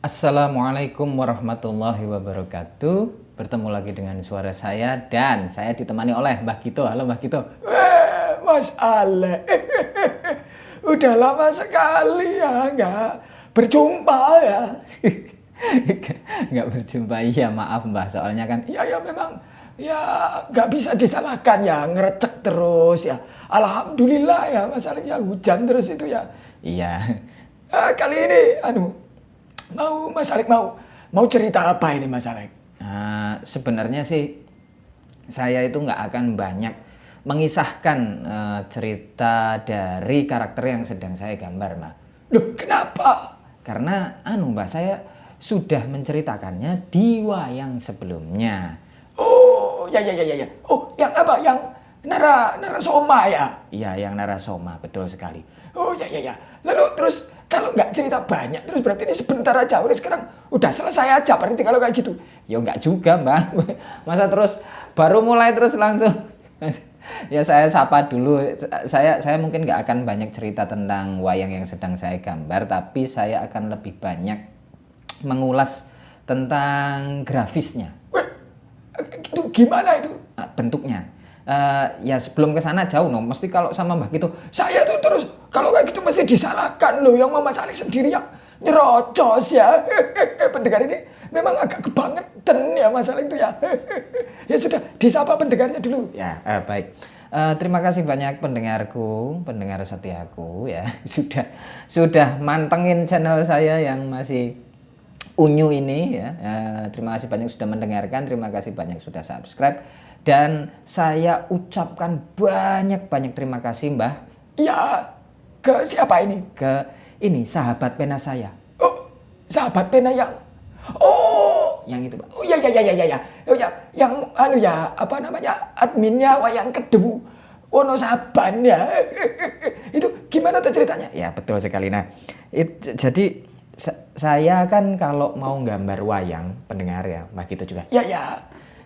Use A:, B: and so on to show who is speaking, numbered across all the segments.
A: Assalamualaikum warahmatullahi wabarakatuh. Bertemu lagi dengan suara saya dan saya ditemani oleh Mbah Gito. Halo Mbah Gito.
B: Mas Ale, udah lama sekali ya nggak berjumpa ya.
A: Nggak berjumpa, iya maaf Mbah. Soalnya kan
B: Ya memang ya nggak bisa disalahkan ya, ngerecek terus ya. Alhamdulillah ya Mas Ale ya, hujan terus itu ya.
A: iya.
B: Kali ini Mas Alek mau cerita apa ini Mas Alek?
A: Sebenarnya sih saya itu nggak akan banyak mengisahkan cerita dari karakter yang sedang saya gambar, Mbah.
B: Loh, kenapa?
A: Karena Mbah, saya sudah menceritakannya di wayang sebelumnya.
B: Oh, ya. Oh, yang apa? Yang Narasoma ya?
A: Iya, yang Narasoma, betul sekali.
B: Oh, ya. Lalu terus kalau nggak cerita banyak, terus berarti ini sebentar aja. Udah sekarang udah selesai aja berarti kalau kayak gitu.
A: Ya nggak juga, Mbak. Masa terus baru mulai terus langsung. Ya saya sapa dulu. Saya mungkin nggak akan banyak cerita tentang wayang yang sedang saya gambar, tapi saya akan lebih banyak mengulas tentang grafisnya.
B: Weh, itu gimana itu?
A: Bentuknya. Ya sebelum ke sana jauh no. Mesti kalau sama Mbak gitu,
B: Saya tuh terus kalau kayak gitu mesti disalahkan loh, yang Mama Saleh sendiri yang nyerocos ya. Pendengar ini memang agak kebangetan ya masalah itu ya. Ya sudah, disapa pendengarnya dulu.
A: ya baik. Terima kasih banyak pendengarku, pendengar setiaku ya. Sudah mantengin channel saya yang masih unyu ini ya. Terima kasih banyak sudah mendengarkan, terima kasih banyak sudah subscribe. Dan saya ucapkan banyak terima kasih Mbah.
B: Ya, ke siapa ini?
A: Ke ini sahabat pena saya.
B: Oh, sahabat pena yang oh,
A: Yang itu Pak.
B: oh ya. Oh ya, yang apa namanya? Adminnya Wayang Kedu Wonosaban ya. Itu gimana tuh ceritanya?
A: Ya betul sekali. Nah, jadi saya kan kalau mau gambar wayang, pendengar ya, Mbah gitu juga.
B: Ya.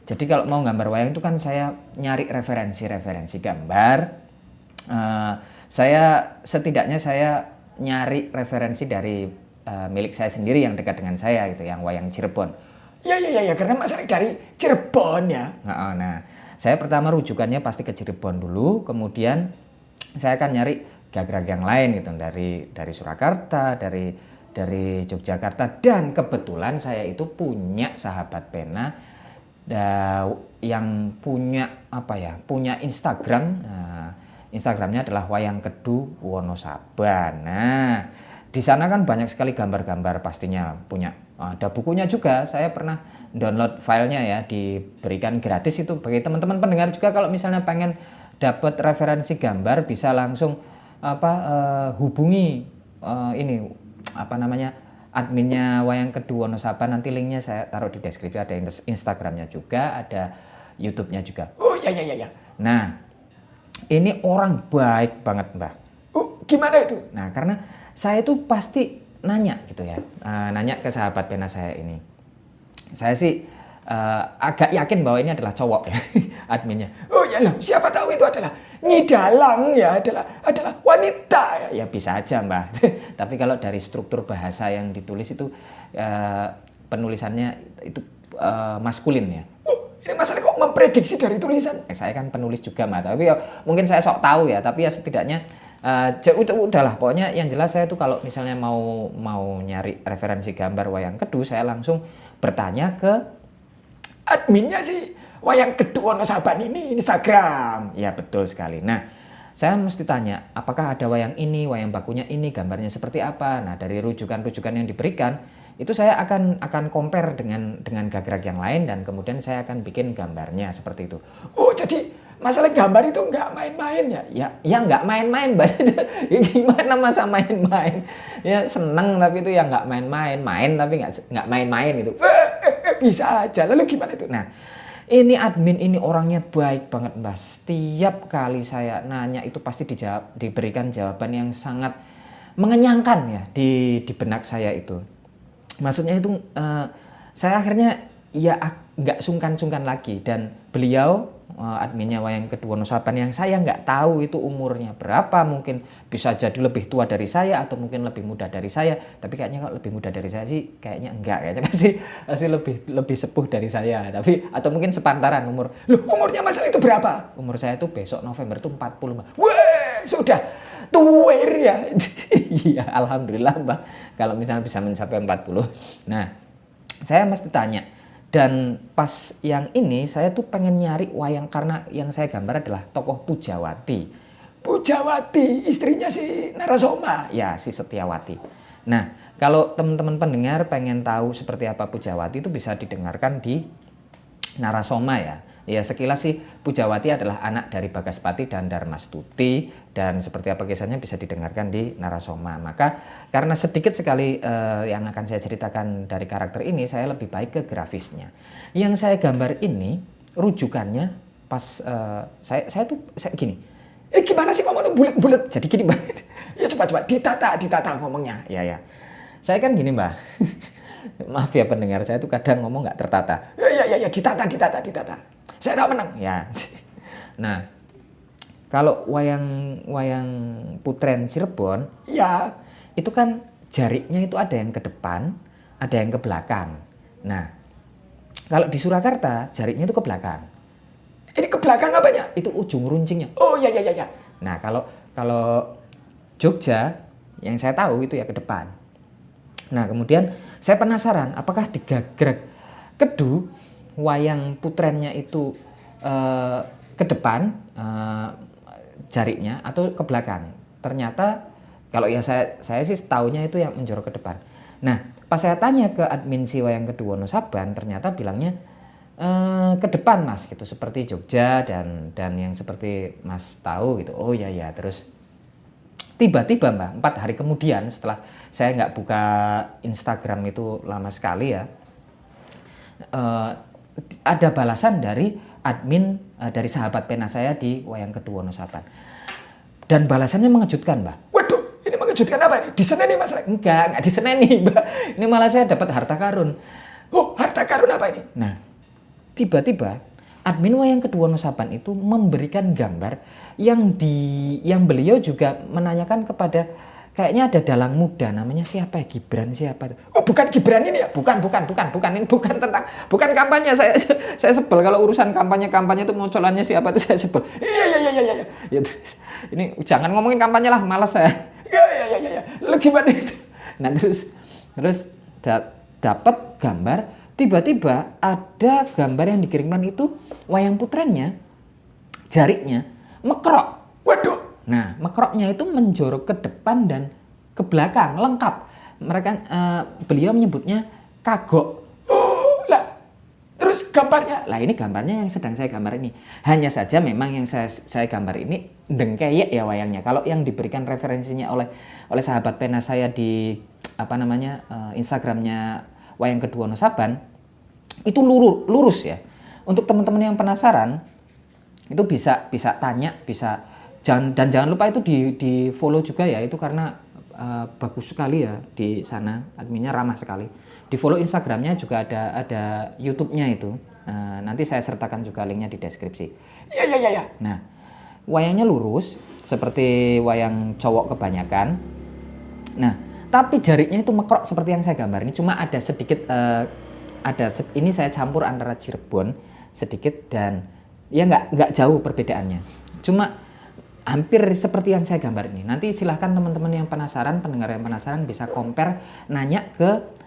A: Jadi kalau mau gambar wayang itu kan saya nyari referensi gambar. Setidaknya saya nyari referensi dari milik saya sendiri yang dekat dengan saya gitu, yang wayang Cirebon.
B: Ya, karena Mas Alek dari Cirebon ya.
A: Nah, saya pertama rujukannya pasti ke Cirebon dulu, kemudian saya akan nyari gagrag yang lain gitu, dari Surakarta, dari Yogyakarta, dan kebetulan saya itu punya sahabat pena yang punya Instagram. Instagramnya adalah Wayang Kedu Wonosaban. Nah, di sana kan banyak sekali gambar-gambar, pastinya punya. Ada bukunya juga. Saya pernah download filenya ya, diberikan gratis itu bagi teman-teman pendengar juga. Kalau misalnya pengen dapat referensi gambar, bisa langsung hubungi adminnya Wayang Kedu Wonosaban. Nanti linknya saya taruh di deskripsi. Ada Instagramnya juga, ada YouTube-nya juga.
B: Oh ya.
A: Nah, ini orang baik banget Mbah.
B: Oh, gimana itu?
A: Nah, karena saya itu pasti nanya gitu ya, nanya ke sahabat pena saya ini. Saya sih agak yakin bahwa ini adalah cowok ya, adminnya.
B: Oh ya loh, siapa tahu itu adalah Nyi Dalang ya, adalah wanita ya.
A: Ya bisa aja Mbah. Tapi kalau dari struktur bahasa yang ditulis itu penulisannya itu maskulin ya.
B: Ini masalah kok memprediksi dari tulisan.
A: Saya kan penulis juga Mbak, tapi ya, mungkin saya sok tahu ya, tapi ya setidaknya udahlah, pokoknya yang jelas saya tuh kalau misalnya mau nyari referensi gambar Wayang Kedu, saya langsung bertanya ke
B: adminnya sih Wayang Kedu Wonosaban ini Instagram.
A: Ya betul sekali. Nah, saya mesti tanya, apakah ada wayang ini, wayang bakunya ini, gambarnya seperti apa. Nah, dari rujukan-rujukan yang diberikan, itu saya akan compare dengan gagrag yang lain, dan kemudian saya akan bikin gambarnya seperti itu.
B: Oh, jadi masalah gambar itu nggak main-main ya?
A: Ya nggak main-main, Mbak. Gimana masa main-main? Ya seneng, tapi itu ya nggak main-main. Main tapi nggak main-main itu.
B: Bisa aja. Lalu gimana itu?
A: Nah, ini admin ini orangnya baik banget Mbak. Setiap kali saya nanya itu pasti diberikan jawaban yang sangat mengenyangkan ya di benak saya itu. Maksudnya itu saya akhirnya ya nggak sungkan-sungkan lagi, dan beliau adminnya Wayang Kedu Wonosaban yang saya nggak tahu itu umurnya berapa, mungkin bisa jadi lebih tua dari saya atau mungkin lebih muda dari saya, tapi kayaknya kalau lebih muda dari saya sih kayaknya enggak, kayaknya pasti lebih sepuh dari saya, tapi atau mungkin sepantaran umur.
B: Loh, umurnya Mas Ali itu berapa?
A: Umur saya itu besok November itu 40, Mbak.
B: Wah, sudah tuir ya.
A: Iya, alhamdulillah, Mbak. Kalau misalnya bisa mencapai 40. Nah, saya mesti tanya. Dan pas yang ini saya tuh pengen nyari wayang karena yang saya gambar adalah tokoh Pujawati.
B: Pujawati, istrinya si Narasoma.
A: Ya, si Setiawati. Nah, kalau teman-teman pendengar pengen tahu seperti apa Pujawati itu bisa didengarkan di Narasoma ya. Ya sekilas sih Pujawati adalah anak dari Bagaspati dan Darmastuti, dan seperti apa kisahnya bisa didengarkan di Narasoma. Maka karena sedikit sekali yang akan saya ceritakan dari karakter ini, saya lebih baik ke grafisnya. Yang saya gambar ini rujukannya pas saya gini.
B: Gimana sih ngomongnya bulet-bulet?
A: Jadi gini, Mbak.
B: Ya coba ditata ngomongnya.
A: Ya. Saya kan gini, Mbak. Maaf ya pendengar, saya tuh kadang ngomong nggak tertata.
B: Ya, ditata. Saya tak menang.
A: Ya. Nah, kalau wayang Putren Cirebon,
B: ya
A: itu kan jariknya itu ada yang ke depan, ada yang ke belakang. Nah, kalau di Surakarta jariknya itu ke belakang.
B: Ini ke belakang apanya?
A: Itu ujung runcingnya.
B: Oh ya.
A: Nah, kalau Jogja yang saya tahu itu ya ke depan. Nah, kemudian saya penasaran apakah di Gagrag Kedu wayang putrennya itu ke depan jariknya atau ke belakang. Ternyata kalau ya saya sih taunya itu yang menjorok ke depan. Nah, pas saya tanya ke admin si Wayang Kedu Wonosaban, ternyata bilangnya ke depan Mas gitu, seperti Jogja dan yang seperti Mas tahu gitu. Oh ya, terus tiba-tiba Mbak, 4 hari kemudian setelah saya nggak buka Instagram itu lama sekali ya, ada balasan dari admin dari sahabat pena saya di Wayang Kedu Wonosaban. Dan balasannya mengejutkan, Mbak.
B: Waduh, ini mengejutkan apa ini? Diseneni Mas?
A: Enggak diseneni, Mbak. Ini malah saya dapat harta karun.
B: Oh, harta karun apa ini?
A: Nah, tiba-tiba admin Wayang Kedu Wonosaban itu memberikan gambar yang beliau juga menanyakan kepada, kayaknya ada dalang muda namanya siapa ya, Gibran siapa itu.
B: Oh, bukan Gibran ini ya?
A: Bukan. Ini bukan kampanye. Saya sebel kalau urusan kampanye itu munculannya siapa itu saya sebel.
B: Iya.
A: Ya, ini jangan ngomongin kampanye lah, malas saya.
B: Iya. Lu gimana itu?
A: Nah, terus dapat gambar, tiba-tiba ada gambar yang dikirimkan itu wayang putrennya, jariknya mekrok.
B: Waduh.
A: Nah, mekroknya itu menjorok ke depan dan ke belakang, lengkap. Beliau menyebutnya kagok.
B: Oh, lah. Terus gambarnya?
A: Lah ini gambarnya yang sedang saya gambar ini. Hanya saja memang yang saya gambar ini dengkeyek ya wayangnya. Kalau yang diberikan referensinya oleh sahabat pena saya di Instagramnya Wayang Kedu Wonosaban itu lurus ya. Untuk teman-teman yang penasaran itu bisa tanya, jangan lupa itu di follow juga ya, itu karena bagus sekali ya di sana, adminnya ramah sekali. Di follow Instagramnya juga ada YouTube-nya itu. Nanti saya sertakan juga linknya di deskripsi.
B: Iya.
A: Nah, wayangnya lurus seperti wayang cowok kebanyakan. Nah, tapi jariknya itu mekrok seperti yang saya gambar ini. Cuma ada sedikit ini saya campur antara Cirebon sedikit dan ya nggak jauh perbedaannya. Cuma hampir seperti yang saya gambar ini. Nanti silahkan teman-teman yang penasaran, pendengar yang penasaran bisa compare, nanya ke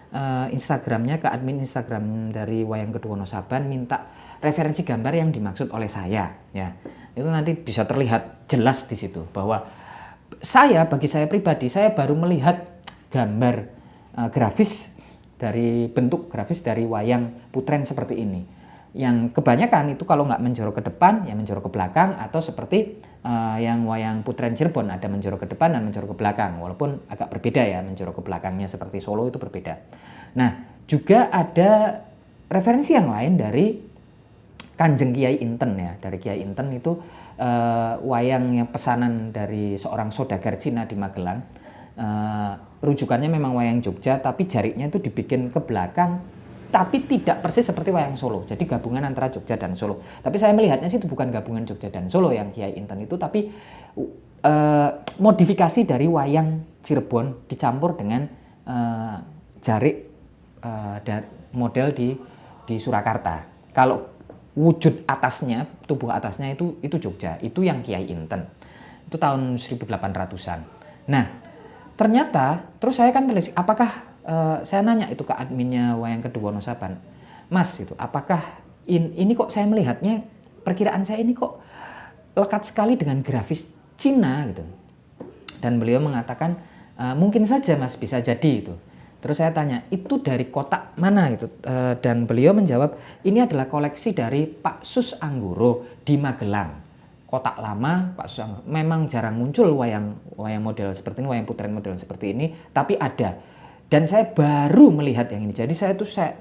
A: Instagramnya, ke admin Instagram dari Wayang Kedu Wonosaban, minta referensi gambar yang dimaksud oleh saya. Ya, itu nanti bisa terlihat jelas di situ bahwa bagi saya pribadi, saya baru melihat gambar bentuk grafis dari wayang putren seperti ini. Yang kebanyakan itu kalau nggak menjorok ke depan, ya menjorok ke belakang, atau seperti yang wayang putren Cirebon ada menjorok ke depan dan menjorok ke belakang, walaupun agak berbeda ya, menjorok ke belakangnya seperti Solo itu berbeda. Nah, juga ada referensi yang lain dari Kanjeng Kiai Inten ya, dari Kiai Inten itu wayang yang pesanan dari seorang saudagar Cina di Magelang. Rujukannya memang wayang Jogja, tapi jariknya itu dibikin ke belakang tapi tidak persis seperti wayang Solo. Jadi gabungan antara Jogja dan Solo. Tapi saya melihatnya sih itu bukan gabungan Jogja dan Solo yang Kiai Inten itu, tapi modifikasi dari wayang Cirebon dicampur dengan jarik dan model di Surakarta. Kalau wujud atasnya, tubuh atasnya itu Jogja, itu yang Kiai Inten. Itu tahun 1800-an. Nah, ternyata terus saya kan tulis, apakah saya nanya itu ke adminnya Wayang Kedu Wonosaban, Mas itu, apakah ini kok saya melihatnya, perkiraan saya ini kok lekat sekali dengan grafis Cina gitu. Dan beliau mengatakan mungkin saja Mas, bisa jadi itu. Terus saya tanya, itu dari kotak mana gitu? Dan beliau menjawab, ini adalah koleksi dari Pak Sus Anggoro di Magelang. Kotak lama Pak Sus Anggoro. Memang jarang muncul wayang model seperti ini, wayang putren model seperti ini, tapi ada. Dan saya baru melihat yang ini. Jadi saya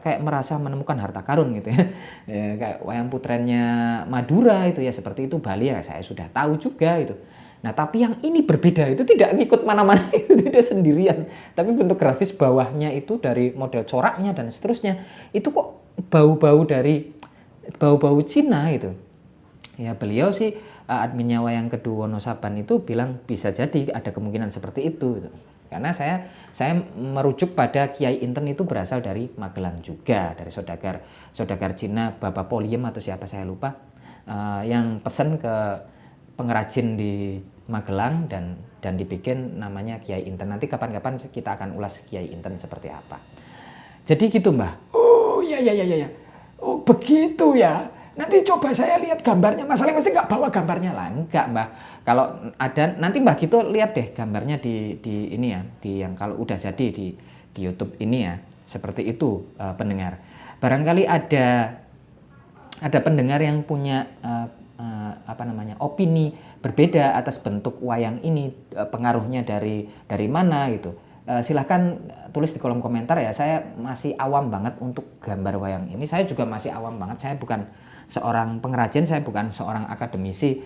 A: kayak merasa menemukan harta karun gitu ya. Kayak wayang putrennya Madura itu ya, seperti itu Bali ya, saya sudah tahu juga itu. Nah, tapi yang ini berbeda, itu tidak ngikut mana-mana, itu tidak sendirian. Tapi bentuk grafis bawahnya itu dari model coraknya dan seterusnya, itu kok bau-bau Cina itu. Ya beliau sih adminnya Wayang Kedu Wonosaban itu bilang bisa jadi ada kemungkinan seperti itu gitu. Karena saya merujuk pada Kiai Inten itu berasal dari Magelang juga, dari saudagar Cina, Bapak Poliem atau siapa saya lupa, yang pesan ke pengrajin di Magelang dan dibikin namanya Kiai Inten. Nanti kapan-kapan kita akan ulas Kiai Inten seperti apa. Jadi gitu Mbah.
B: Oh iya. Oh begitu ya. Nanti coba saya lihat gambarnya. Masalahnya mesti nggak bawa gambarnya lah.
A: Enggak Mbah. Kalau ada nanti Mbah Gito lihat deh gambarnya di ini ya, di yang kalau udah jadi di YouTube ini ya. Seperti itu pendengar. Barangkali ada pendengar yang punya opini berbeda atas bentuk wayang ini, pengaruhnya dari mana gitu. Silahkan tulis di kolom komentar ya. Saya masih awam banget untuk gambar wayang ini. Saya juga masih awam banget. Saya bukan seorang pengrajin, saya bukan seorang akademisi,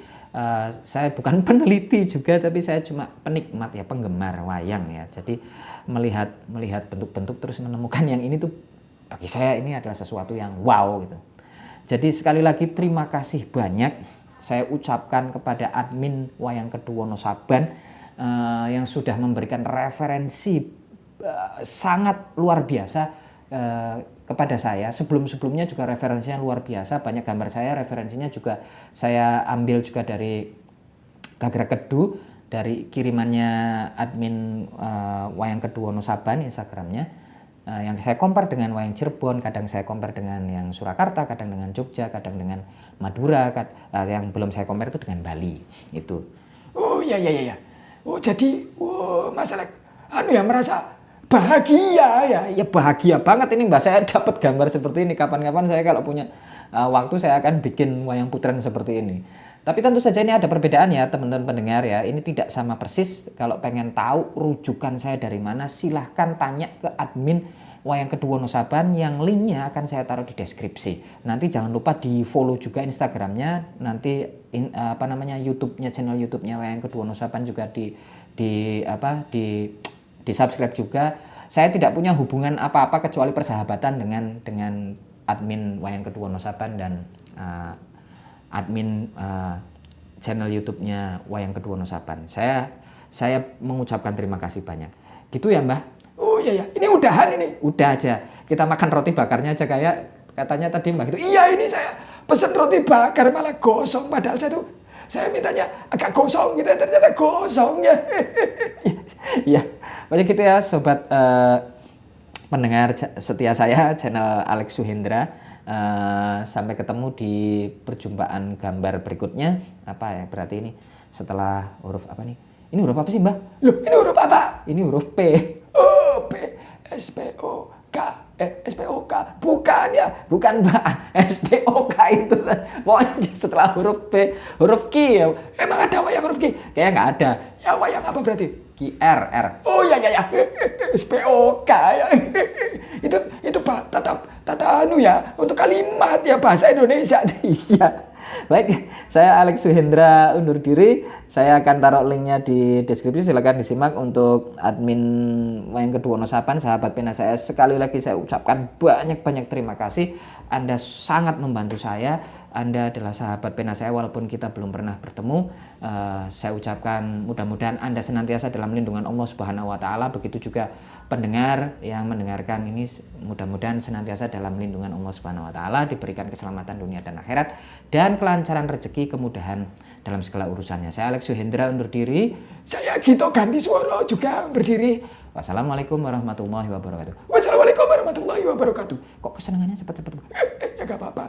A: saya bukan peneliti juga, tapi saya cuma penikmat ya, penggemar wayang ya. Jadi melihat bentuk-bentuk terus menemukan yang ini tuh bagi saya ini adalah sesuatu yang wow gitu. Jadi sekali lagi terima kasih banyak saya ucapkan kepada admin Wayang Kedu Wonosaban yang sudah memberikan referensi sangat luar biasa kepada saya. Sebelumnya juga referensinya luar biasa, banyak gambar saya referensinya juga saya ambil juga dari Gagra Kedu, dari kirimannya admin Wayang Kedu Wonosaban Instagramnya, yang saya compare dengan wayang Cirebon, kadang saya compare dengan yang Surakarta, kadang dengan Jogja, kadang dengan Madura, yang belum saya compare itu dengan Bali itu.
B: Oh iya. Oh jadi masalah merasa bahagia ya.
A: Ya bahagia banget ini Mbak, saya dapat gambar seperti ini. Kapan-kapan saya kalau punya waktu saya akan bikin wayang putren seperti ini. Tapi tentu saja ini ada perbedaan ya teman-teman pendengar ya. Ini tidak sama persis. Kalau pengen tahu rujukan saya dari mana, silahkan tanya ke admin Wayang Kedu Wonosaban, yang linknya akan saya taruh di deskripsi. Nanti jangan lupa di follow juga Instagramnya. Nanti YouTube-nya, channel YouTube-nya Wayang Kedu Wonosaban juga di subscribe juga. Saya tidak punya hubungan apa-apa kecuali persahabatan dengan admin Wayang Kedu Wonosaban dan admin channel YouTube-nya Wayang Kedu Wonosaban. Saya mengucapkan terima kasih banyak. Gitu ya Mbah?
B: Oh iya. Ini udahan ini.
A: Udah aja. Kita makan roti bakarnya aja kayak katanya tadi Mbah gitu.
B: Iya, ini saya pesen roti bakar malah gosong, padahal saya mintanya agak gosong gitu, ternyata gosong ya.
A: Iya. Banyak gitu ya sobat pendengar setia saya channel Alex Suhendra. Sampai ketemu di perjumpaan gambar berikutnya. Apa ya berarti ini setelah huruf apa nih? Ini huruf apa sih Mbah?
B: Loh, ini huruf apa?
A: Ini huruf P.
B: Oh, P, S-P-O-K. S-P-O-K. Bukan ya?
A: Bukan Mbak, S-P-O-K itu. Pokoknya setelah huruf P, huruf Q ya.
B: Emang ada wayang huruf Q?
A: Kayaknya nggak ada.
B: Ya wayang apa berarti?
A: Q-R, R.
B: Oh ya. S-P-O-K ya. Itu tata ya untuk kalimat ya bahasa Indonesia.
A: Iya. Baik, saya Alex Suhendra undur diri. Saya akan taruh linknya di deskripsi. Silakan disimak untuk admin Wayang Kedu Wonosaban, sahabat pena saya. Sekali lagi saya ucapkan banyak-banyak terima kasih. Anda sangat membantu saya. Anda adalah sahabat pena saya walaupun kita belum pernah bertemu. Saya ucapkan mudah-mudahan Anda senantiasa dalam lindungan Allah Subhanahu wa taala. Begitu juga pendengar yang mendengarkan ini, mudah-mudahan senantiasa dalam lindungan Allah Subhanahu wa taala, diberikan keselamatan dunia dan akhirat dan kelancaran rezeki, kemudahan dalam segala urusannya. Saya Alex Suhendra undur diri.
B: Saya Gito Ganti Suara juga undur diri.
A: Wassalamualaikum warahmatullahi wabarakatuh.
B: Wassalamualaikum warahmatullahi wabarakatuh.
A: Kok kesenangannya cepat-cepat?
B: Ya gak apa-apa.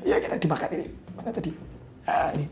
B: Ya kita dimakan ini. Mana tadi? Ini.